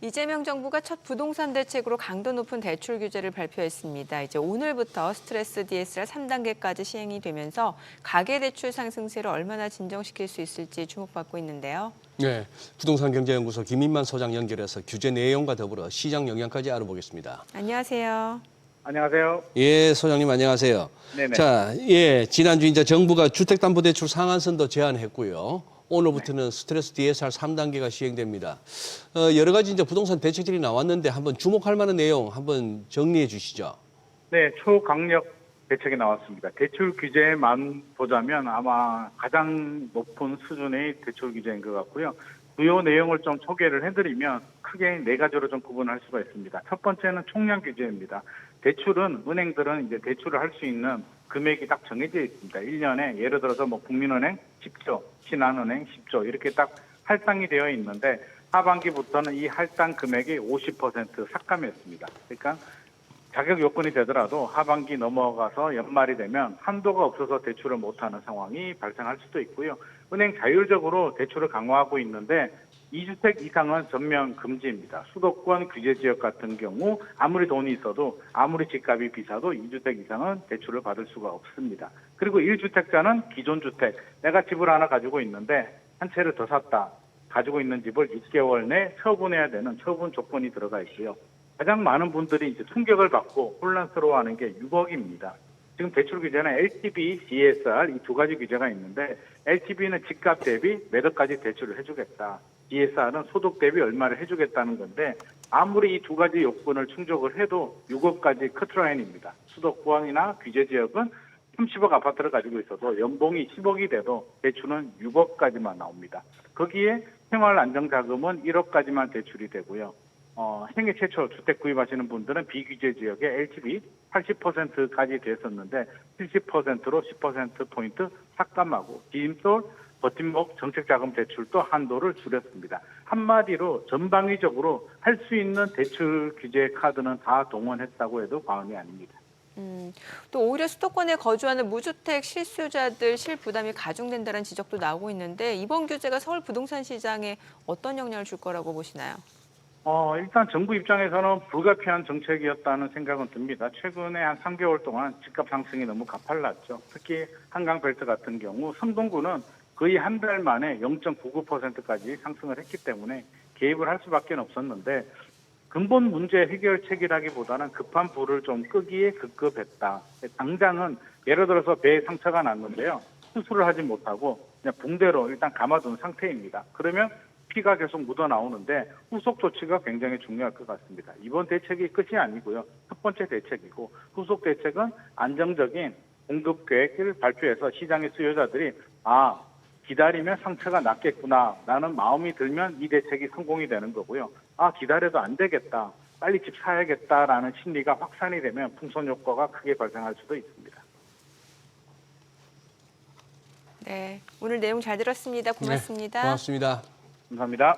이재명 정부가 첫 부동산 대책으로 강도 높은 대출 규제를 발표했습니다. 이제 오늘부터 스트레스 DSR 3단계까지 시행이 되면서 가계대출 상승세를 얼마나 진정시킬 수 있을지 주목받고 있는데요. 네, 부동산경제연구소 김인만 소장 연결해서 규제 내용과 더불어 시장 영향까지 알아보겠습니다. 안녕하세요. 안녕하세요. 예, 소장님 안녕하세요. 네네. 자, 지난주 이제 정부가 주택담보대출 상한선도 제한했고요. 오늘부터는 스트레스 DSR 3단계가 시행됩니다. 여러 가지 이제 부동산 대책들이 나왔는데 한번 주목할 만한 내용 한번 정리해 주시죠. 네, 초강력 대책이 나왔습니다. 대출 규제만 보자면 아마 가장 높은 수준의 대출 규제인 것 같고요. 주요 내용을 좀 소개를 해드리면 크게 네 가지로 좀 구분할 수가 있습니다. 첫 번째는 총량 규제입니다. 대출은 은행들은 이제 대출을 할 수 있는 금액이 딱 정해져 있습니다. 1년에 예를 들어서 뭐 국민은행 10조, 신한은행 10조 이렇게 딱 할당이 되어 있는데 하반기부터는 이 할당 금액이 50% 삭감했습니다. 그러니까 자격 요건이 되더라도 하반기 넘어가서 연말이 되면 한도가 없어서 대출을 못하는 상황이 발생할 수도 있고요. 은행 자율적으로 대출을 강화하고 있는데 2주택 이상은 전면 금지입니다. 수도권 규제 지역 같은 경우 아무리 돈이 있어도 아무리 집값이 비싸도 2주택 이상은 대출을 받을 수가 없습니다. 그리고 1주택자는 기존 주택, 내가 집을 하나 가지고 있는데 한 채를 더 샀다. 가지고 있는 집을 6개월 내 처분해야 되는 처분 조건이 들어가 있고요. 가장 많은 분들이 이제 충격을 받고 혼란스러워하는 게 6억입니다. 지금 대출 규제는 LTV, DSR 이 두 가지 규제가 있는데 LTV는 집값 대비 몇 억까지 대출을 해주겠다. DSR은 소득 대비 얼마를 해주겠다는 건데 아무리 이 두 가지 요건을 충족을 해도 6억까지 커트라인입니다. 수도권이나 규제 지역은 30억 아파트를 가지고 있어도 연봉이 10억이 돼도 대출은 6억까지만 나옵니다. 거기에 생활안정자금은 1억까지만 대출이 되고요. 생애 최초 주택 구입하시는 분들은 비규제 지역에 LTV 80%까지 됐었는데 70%로 10%포인트 삭감하고 디딤돌, 버팀목, 정책자금 대출도 한도를 줄였습니다. 한마디로 전방위적으로 할 수 있는 대출 규제 카드는 다 동원했다고 해도 과언이 아닙니다. 또 오히려 수도권에 거주하는 무주택 실수요자들 실부담이 가중된다는 지적도 나오고 있는데 이번 규제가 서울 부동산 시장에 어떤 영향을 줄 거라고 보시나요? 일단 정부 입장에서는 불가피한 정책이었다는 생각은 듭니다. 최근에 한 3개월 동안 집값 상승이 너무 가팔랐죠. 특히 한강벨트 같은 경우 성동구는 거의 한 달 만에 0.99%까지 상승을 했기 때문에 개입을 할 수밖에 없었는데 근본 문제 해결책이라기보다는 급한 불을 좀 끄기에 급급했다. 당장은 예를 들어서 배에 상처가 났는데요. 수술을 하지 못하고 그냥 붕대로 일단 감아둔 상태입니다. 그러면 피가 계속 묻어나오는데 후속 조치가 굉장히 중요할 것 같습니다. 이번 대책이 끝이 아니고요. 첫 번째 대책이고 후속 대책은 안정적인 공급 계획을 발표해서 시장의 수요자들이 기다리면 상처가 낫겠구나 라는 마음이 들면 이 대책이 성공이 되는 거고요. 기다려도 안 되겠다. 빨리 집 사야겠다라는 심리가 확산이 되면 풍선 효과가 크게 발생할 수도 있습니다. 네, 오늘 내용 잘 들었습니다. 고맙습니다. 네, 고맙습니다. 감사합니다.